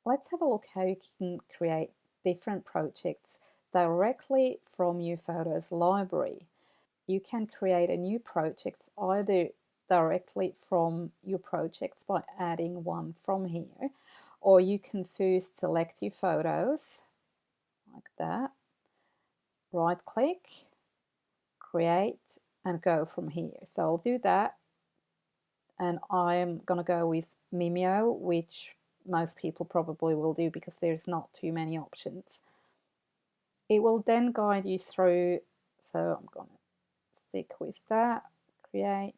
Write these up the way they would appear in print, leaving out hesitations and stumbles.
let's have a look how you can create different projects directly from your photos library. You can create a new project either directly from your projects by adding one from here, or you can first select your photos like that, right click, create, and go from here. So I'll do that, and I'm going to go with Mimeo, which most people probably will do because there's not too many options. It will then guide you through, so I'm going to stick with that, create.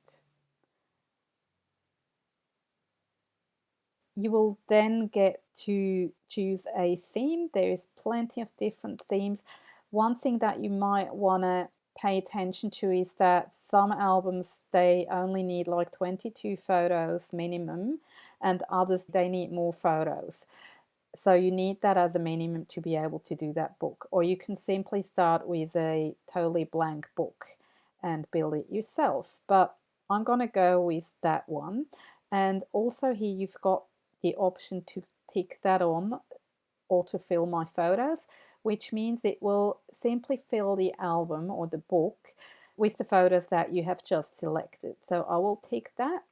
You will then get to choose a theme. There's plenty of different themes. One thing that you might want to pay attention to is that some albums, they only need like 22 photos minimum, and others, they need more photos. So you need that as a minimum to be able to do that book. Or you can simply start with a totally blank book and build it yourself. But I'm going to go with that one. And also here you've got the option to tick that on, autofill my photos, which means it will simply fill the album or the book with the photos that you have just selected. So I will tick that,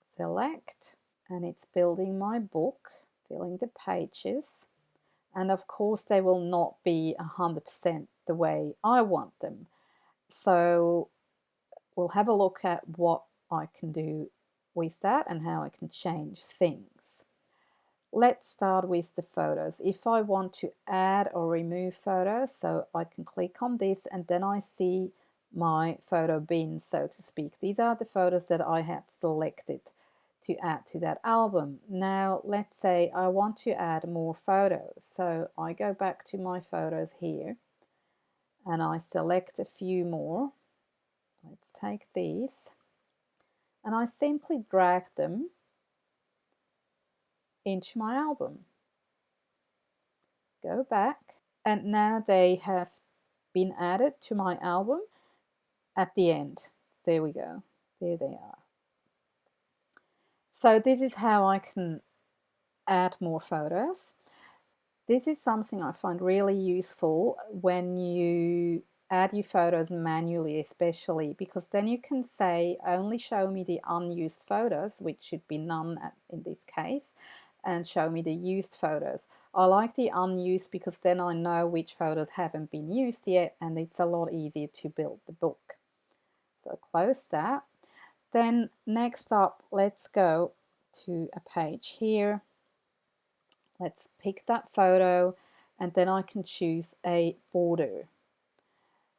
select, and it's building my book, filling the pages. And of course they will not be 100% the way I want them. So we'll have a look at what I can do with that and how I can change things. Let's start with the photos. If I want to add or remove photos, so I can click on this and then I see my photo bin, so to speak. These are the photos that I had selected to add to that album. Now let's say I want to add more photos. So I go back to my photos here and I select a few more. Let's take these and I simply drag them into my album. Go back, and now they have been added to my album at the end. There we go. There they are. So this is how I can add more photos. This is something I find really useful when you add your photos manually, especially because then you can say only show me the unused photos, which should be none in this case, and show me the used photos. I like the unused because then I know which photos haven't been used yet, and it's a lot easier to build the book. So close that. Then next up, let's go to a page here. Let's pick that photo and then I can choose a border.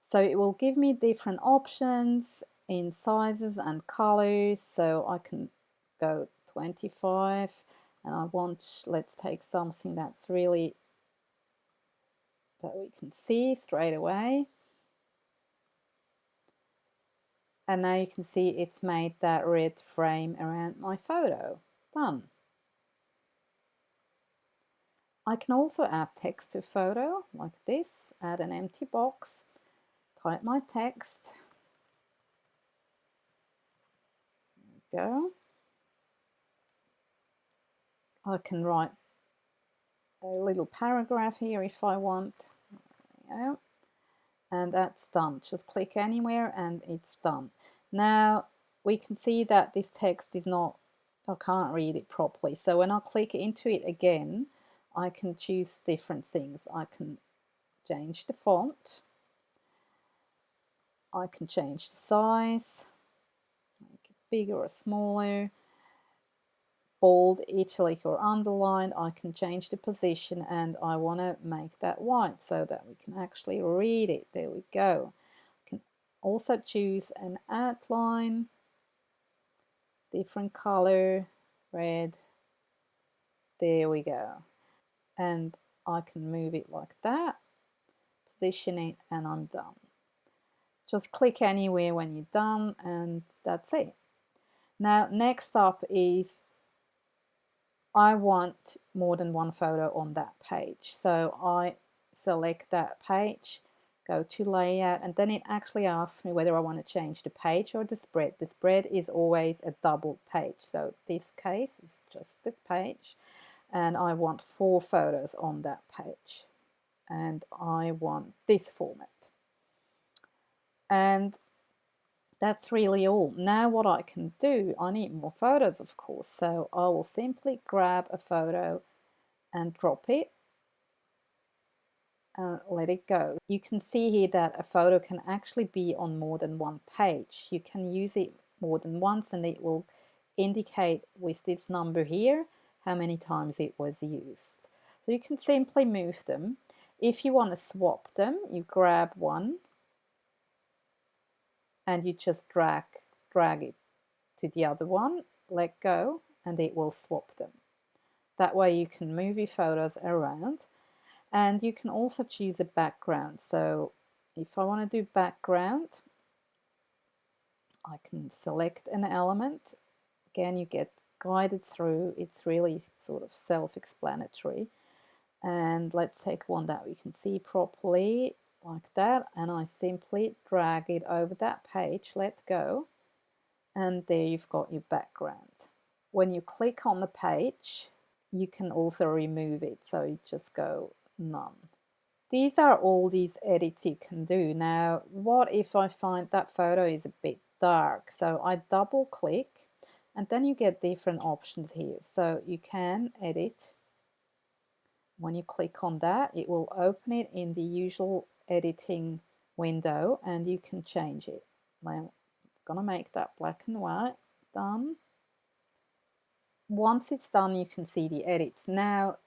So it will give me different options in sizes and colors. So I can go 25 and I want, let's take something that's really, that we can see straight away. And now you can see it's made that red frame around my photo. Done. I can also add text to photo like this, add an empty box, type my text, there we go. I can write a little paragraph here if I want, there we go. And that's done. Just click anywhere and it's done. Now we can see that this text is not, I can't read it properly. So when I click into it again, I can choose different things. I can change the font. I can change the size, make it bigger or smaller, bold, italic or underlined. I can change the position and I want to make that white so that we can actually read it. There we go. I can also choose an outline, different color, red. There we go. And I can move it like that, position it, and I'm done. Just click anywhere when you're done and that's it. Now next up is I want more than one photo on that page. So I select that page, go to layout, and then it actually asks me whether I want to change the page or the spread. The spread is always a double page. So this case is just the page. and I want 4 photos on that page, and I want this format. And that's really all. Now what I can do, I need more photos, of course, so I will simply grab a photo and drop it and let it go. You can see here that a photo can actually be on more than one page. You can use it more than once, and it will indicate with this number here how many times it was used. So you can simply move them. If you want to swap them, you grab one and you just drag it to the other one, let go, and it will swap them. That way you can move your photos around, and you can also choose a background. So if I want to do background, I can select an element. Again, you get guided through. It's really sort of self-explanatory. And let's take one that we can see properly, like that, and I simply drag it over that page, let go, and there you've got your background. When you click on the page, you can also remove it, so you just go none. These are all these edits you can do. Now, what if I find that photo is a bit dark? So I double click, and then you get different options here. So you can edit. When you click on that, it will open it in the usual editing window, and you can change it. Now, I'm gonna make that black and white. Done. Once it's done, you can see the edits. Now,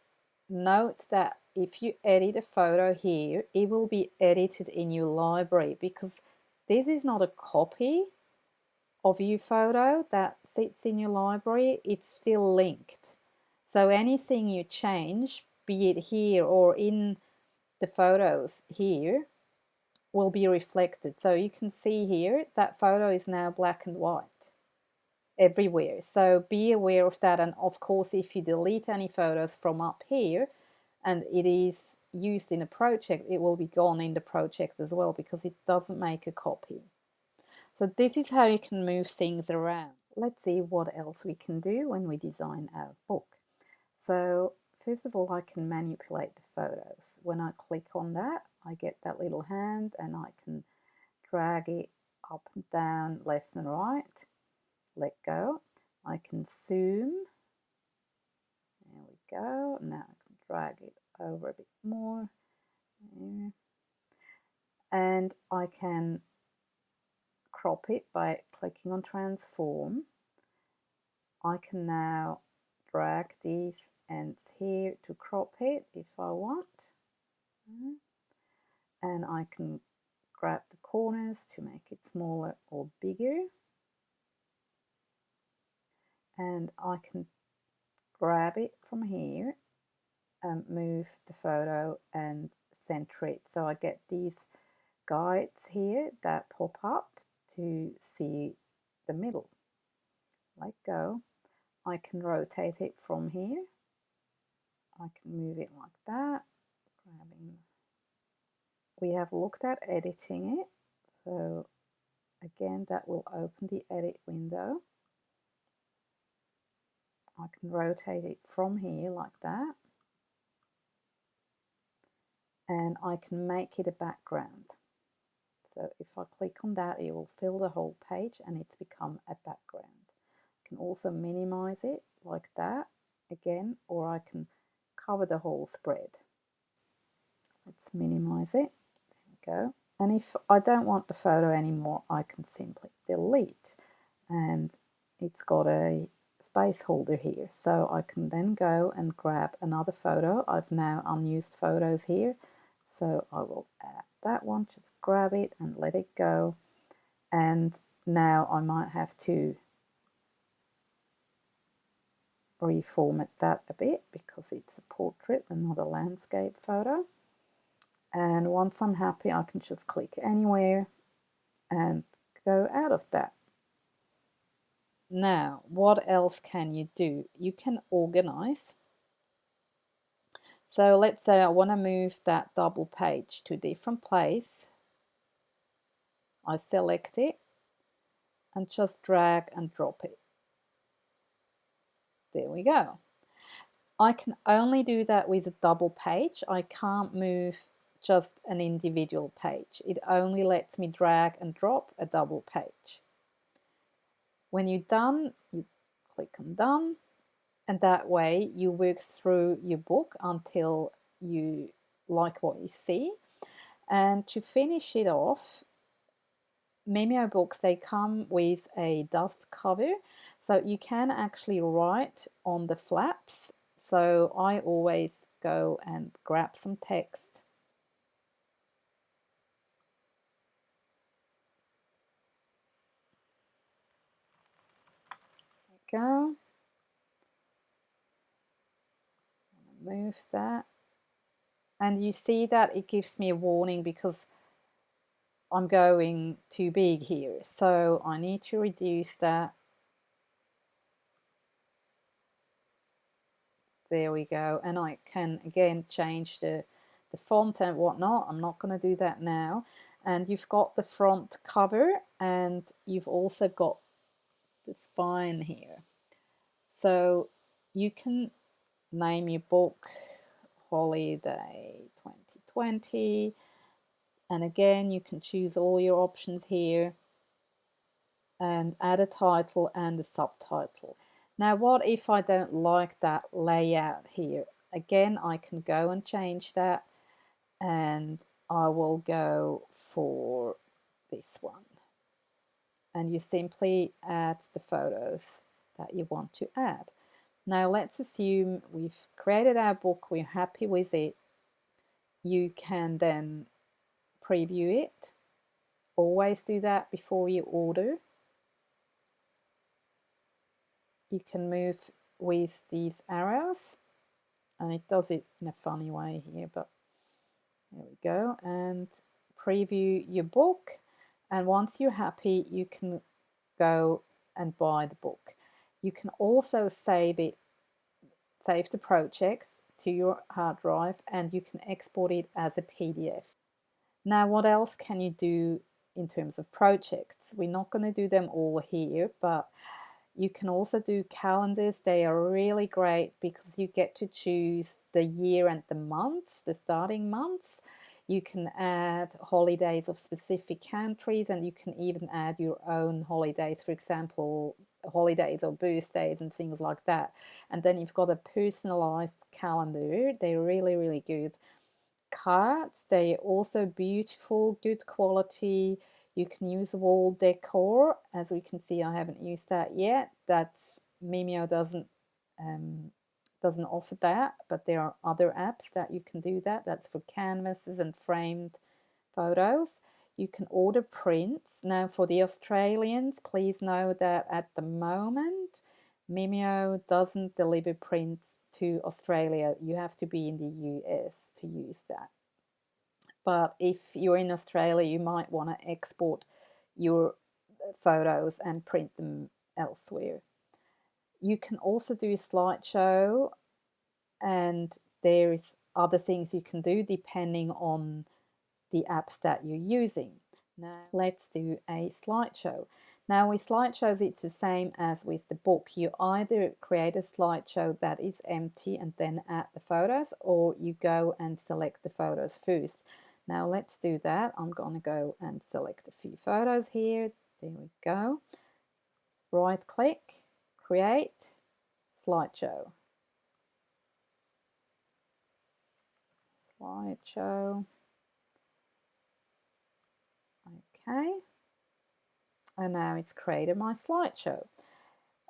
note that if you edit a photo here, it will be edited in your library, because this is not a copy of your photo that sits in your library. It's still linked. So anything you change, be it here or in the photos here, will be reflected. So you can see here that photo is now black and white everywhere. So be aware of that. And of course, if you delete any photos from up here and it is used in a project, it will be gone in the project as well, because it doesn't make a copy. So this is how you can move things around. Let's see what else we can do when we design our book. So first of all, I can manipulate the photos. When I click on that, I get that little hand, and I can drag it up and down, left and right, let go. I can zoom. There we go. Now I can drag it over a bit more. There. And I can crop it by clicking on transform. I can now drag these ends here to crop it if I want. And I can grab the corners to make it smaller or bigger. And I can grab it from here and move the photo and center it. So I get these guides here that pop up to see the middle. Let go. I can rotate it from here. I can move it like that. Grabbing. We have looked at editing it. So again, that will open the edit window. I can rotate it from here like that. And I can make it a background. So if I click on that, it will fill the whole page and it's become a background. I can also minimize it like that again, or I can cover the whole spread. Let's minimize it. There we go. And if I don't want the photo anymore, I can simply delete. And it's got a space holder here. So I can then go and grab another photo. I've now unused photos here. So I will add that one, just grab it and let it go. And now I might have to reformat that a bit because it's a portrait and not a landscape photo. And once I'm happy, I can just click anywhere and go out of that. Now, what else can you do? You can organize. So let's say I want to move that double page to a different place. I select it and just drag and drop it. There we go. I can only do that with a double page. I can't move just an individual page. It only lets me drag and drop a double page. When you're done, you click on done, and that way you work through your book until you like what you see. And to finish it off, Mimeo books, they come with a dust cover, so you can actually write on the flaps. So I always go and grab some text. There we go. Move that. And you see that it gives me a warning because I'm going too big here. So I need to reduce that. There we go. And I can again change the font and whatnot. I'm not going to do that now. And you've got the front cover and you've also got the spine here. So you can name your book Holiday 2020. And again, you can choose all your options here and add a title and a subtitle. Now, what if I don't like that layout here? Again, I can go and change that, and I will go for this one. And you simply add the photos that you want to add. Now, let's assume we've created our book, we're happy with it. You can then preview it. Always do that before you order. You can move with these arrows, and it does it in a funny way here, but there we go. And preview your book, and once you're happy, you can go and buy the book. You can also save the project to your hard drive, and you can export it as a PDF. Now, what else can you do in terms of projects? We're not going to do them all here, but you can also do calendars. They are really great because you get to choose the year and the months, the starting months. You can add holidays of specific countries, and you can even add your own holidays, for example, holidays or birthdays and things like that. And then you've got a personalized calendar. They're really, really good. Cards, they're also beautiful, good quality. You can use wall decor. As we can see, I haven't used that yet. That's Mimeo doesn't offer that, but there are other apps that you can do that. That's for canvases and framed photos. You can order prints. Now, for the Australians, please know that at the moment, Mimeo doesn't deliver prints to Australia. You have to be in the US to use that. But if you're in Australia, you might want to export your photos and print them elsewhere. You can also do a slideshow, and there is other things you can do depending on the apps that you're using. Now let's do a slideshow. Now with slideshows, it's the same as with the book. You either create a slideshow that is empty and then add the photos, or you go and select the photos first. Now let's do that. I'm going to go and select a few photos here. There we go. Right click, create, slideshow. Slideshow. Okay. And now it's created my slideshow.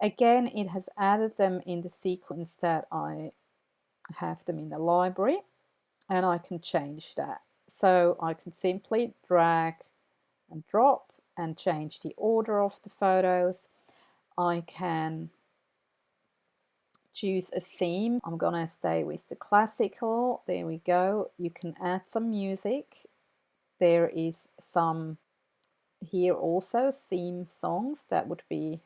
Again, it has added them in the sequence that I have them in the library, and I can change that. So I can simply drag and drop and change the order of the photos. I can choose a theme. I'm gonna stay with the classical. There we go. You can add some music. There is some here also theme songs that would be,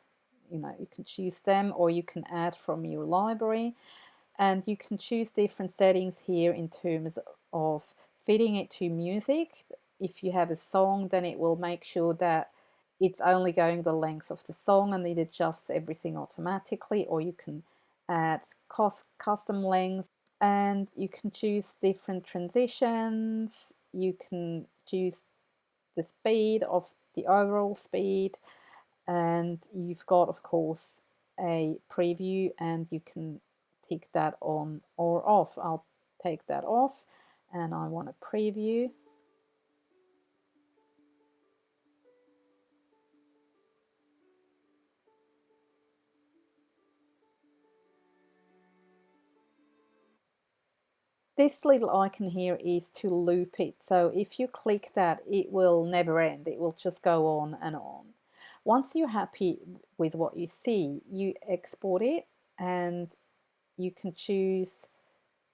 you can choose them, or you can add from your library, and you can choose different settings here in terms of fitting it to music. If you have a song, then it will make sure that it's only going the length of the song and it adjusts everything automatically, or you can add custom links, and you can choose different transitions. You can choose the speed of the overall speed, and you've got, of course, a preview, and you can tick that on or off. I'll take that off, and I want to preview. This little icon here is to loop it. So if you click that, it will never end. It will just go on and on. Once you're happy with what you see, you export it, and you can choose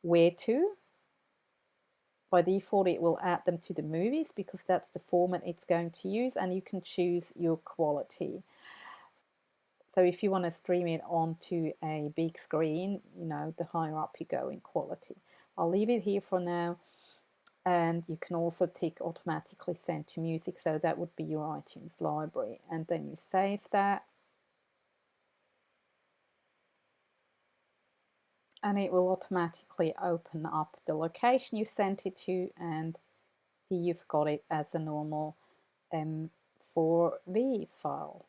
where to. By default, it will add them to the movies because that's the format it's going to use, and you can choose your quality. So if you want to stream it onto a big screen, the higher up you go in quality. I'll leave it here for now. And you can also tick automatically send to music, so that would be your iTunes library, and then you save that, and it will automatically open up the location you sent it to, and here you've got it as a normal M4V file.